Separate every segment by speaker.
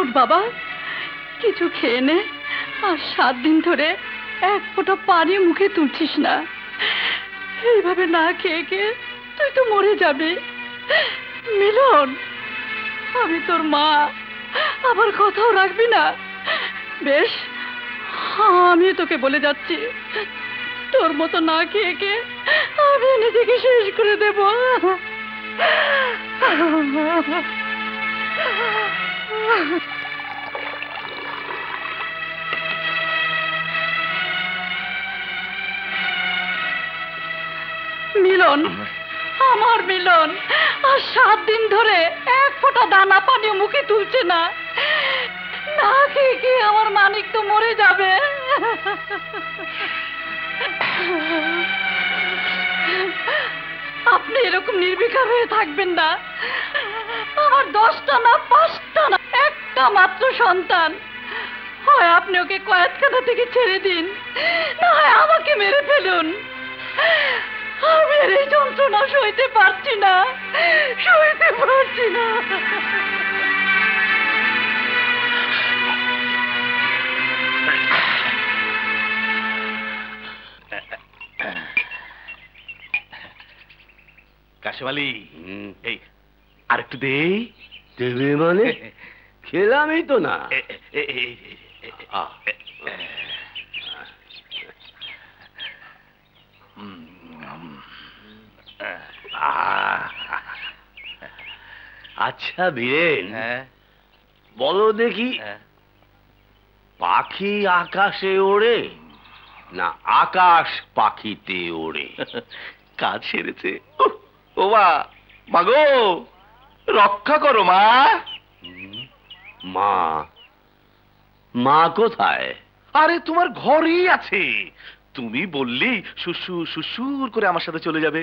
Speaker 1: উঠ বাবা, কিছু খেয়ে নে। আর 7 দিন ধরে এক ফোঁটা পানি মুখে তুলছিস না। এইভাবে না খেয়ে খেয়ে তুই তো মরে যাবি। মিলন, আমি তোর মা, আবার কথাও রাখবি না? বেশ, আমি তোকে বলে যাচ্ছি, তোর মতো না খেয়ে খেয়ে আমি নিজেকে শেষ করে দেব। মিলন, আমার মিলন আর 7 দিন ধরে এক ফোঁটা দানা পানি মুখে তুলছে না। না খেয়ে খেয়ে আমার মানিক তো মরে যাবে। আপনি এরকম নির্বিকার হয়ে থাকবেন না। আমার 10টা না 5টা না, একটা মাত্র সন্তান। হয় আপনি ওকে কয়েদখানা থেকে ছেড়ে দিন, না হয় আমাকে মেরে ফেলুন। আমি আর এই যন্ত্রণা সইতে পারছি না, সইতে পারছি না।
Speaker 2: কাশেমালি, এই আরেকটু দেই।
Speaker 3: দেবে মানে? খেলামই তো না। আচ্ছা বীরেন, বলো দেখি, পাখি আকাশে ওড়ে না আকাশ পাখিতে ওড়ে?
Speaker 2: কাজ সেরেছে। ও মা, মাগো রক্ষা করো মা।
Speaker 3: মা? মা কোথায়?
Speaker 2: আরে তোমার ঘরেই আছে। তুমি বললি সুসুর সুসুর করে আমার সাথে চলে যাবে,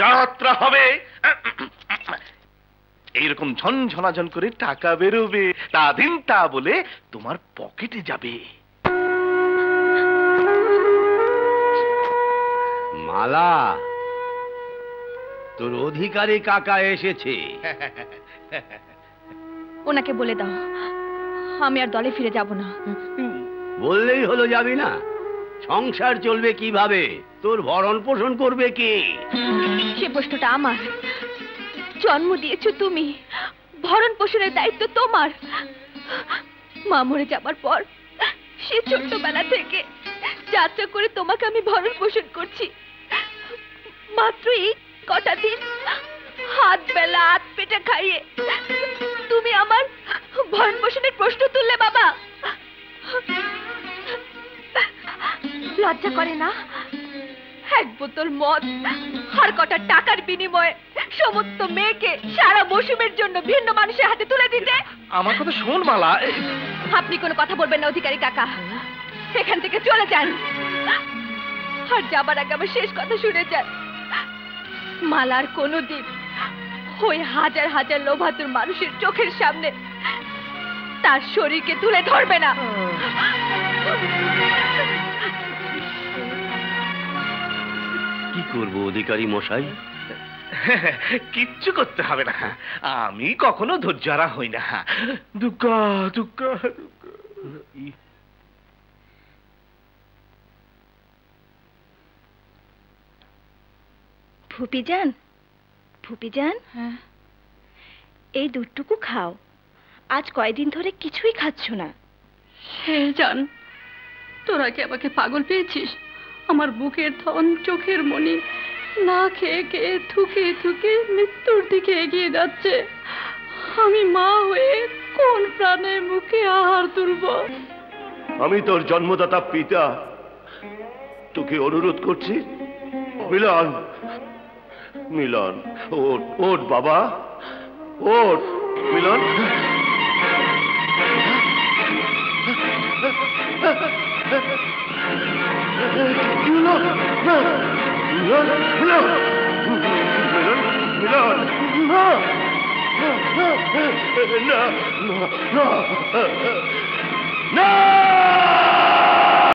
Speaker 2: যাত্রা হবে, এইরকম ঝনঝনাঝন করে টাকা বেরোবে, তা দিন তা বলে তোমার পকেটে যাবে।
Speaker 3: মালা, তোর অধিকারী কাকা এসেছে।
Speaker 1: ওনাকে বলে দাও আমি আর দলে ফিরে যাব না।
Speaker 3: বললেই হলো যাবি না? সংসার চলবে কিভাবে? তোর ভরণ পোষণ করবে কে?
Speaker 1: সে প্রশ্নটা আমার। জন্ম দিয়েছো তুমি, ভরণ পোষণের দায়িত্ব তোমার। মা মরে যাবার পর সে ছোট্টবেলা থেকে যাত্রা করে তোমাকে আমি ভরণ পোষণ করছি। মাত্র এই কটা দিন হাত বেলা হাত পেটে খাইয়ে তুমি আমার ভরণ পোষণের প্রশ্ন তুললে বাবা। লজ্জা করে না? এক বোতল মদ আর কটা টাকার বিনিময়ে সমস্ত মেয়েকে সারা মৌসুমের জন্য ভিন্ন মানুষের হাতে তুলে দিতে।
Speaker 2: আমার কথা শোন মালা।
Speaker 1: আপনি কোনো কথা বলবেন না অধিকারী কাকা, এখান থেকে চলে যান। আর যাবার আগে আমার শেষ কথা শুনে যান। মালার কোনোদিন ওই হাজার হাজার লোভাতুর মানুষের চোখের সামনে তার শরীরকে তুলে ধরবে না।
Speaker 3: কি করবো অধিকারী মশাই?
Speaker 2: কিচ্ছু করতে হবে না, আমি কখনো ধৈর্যহারা হই না। দুর্গা দুর্গা
Speaker 1: ফুপি যান, ফুপি যান, এই দুধটুকু খাও। আজ কয়দিন ধরে কিছুই খাচ্ছ না। হে জান, তোরা কি আমাকে পাগল পেয়েছিস? আমার বুকের ধন, চোখের মনি না খেয়ে খেয়ে থুকে থুকে মৃত্যুর দিকে এগিয়ে যাচ্ছে। আমি মা হয়ে কোন প্রাণের মুখে আহার তুলব?
Speaker 3: আমি তোর জন্মদাতা পিতা তোকে অনুরোধ করছি, মিলন, মিলন, ওঠ ওঠ বাবা, ওঠ মিলন।